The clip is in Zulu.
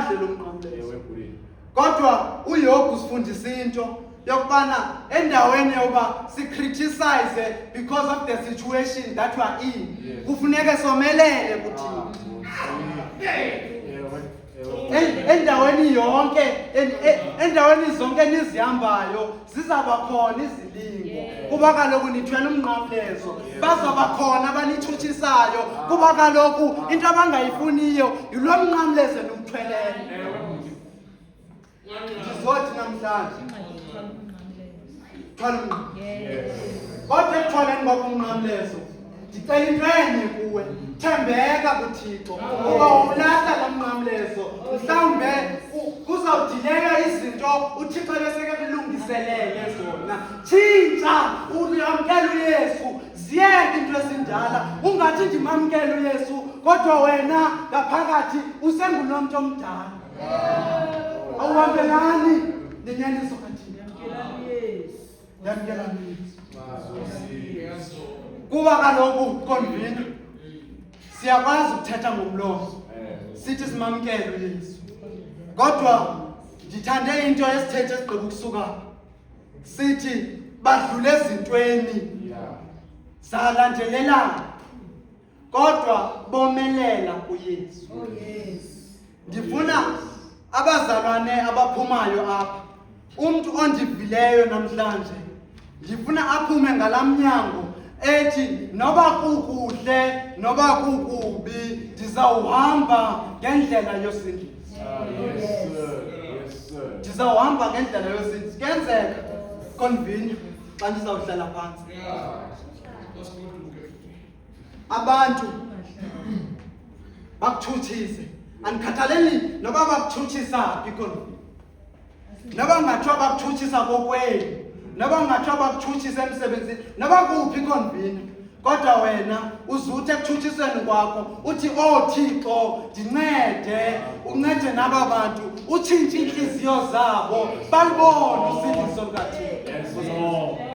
awuwulahli lo mnqamlezo. Kodwa uYob usifundisa into yokubana endaweni yokuba sicriticize because of the situation that we are in, kufuneka somelele kuthina. Endaweni zonke nizihambayo zizaba khona izilingo, kuba kaloku nithwele umnqamlezo. Bazaba khona abanithutshisayo, kuba kaloku into abangayifuniyo yilo mnqamlezo niwuthweleyo. Ndizothi namhlanje kodwa ekuthwaleni kwakho umnqamlezo ndicela into enye kuwe, thembeka kuThixo kuba ulahla lo mnqamlezo. Mhlawumbe kuzawudileka izinto uThixo beseke kulungiselele zona. Tshintsha uyamkela uYesu, ziyeke into ezindala. Ungathi ndimamkela uYesu kodwa wena ngaphakathi usengunomntu omdala. Awuhambelani nenyaniso kaThixo. Yamkela uYesu. Kuba kaloku konvina siyakwazi ukuthetha ngomlomo sithi simamkele uYesu, kodwa ndithande into esithethe esigqiba ukusuka sithi badlule ezintweni zalandelelana kodwa bomelela kuYesu. Ndifuna abazalwane abaphumayo apha, umuntu ondivileyo namhlanje ndifuna aphume ngalamnyango ethi noba kukuhle noba kukubi ndizawuhamba ngendlela yosindisa. Ndizawuhamba ngendlela yosindisa. Kuyenzeka konvina xa ndizawuhlala phantsi abantu bakuthuthise, andikhathaleli noba bakuthuthisa phi konvina, noba ngathiwa bakuthuthisa kokwenu, noba ngathiwa bakuthuthisa emsebenzini, noba kuphi konvina, kodwa wena uzuthe ekuthutshisweni kwakho uthi Thixo ndincede, uncede naba bantu, utshintshe inhliziyo zabo balibone usindiso lukaThixo.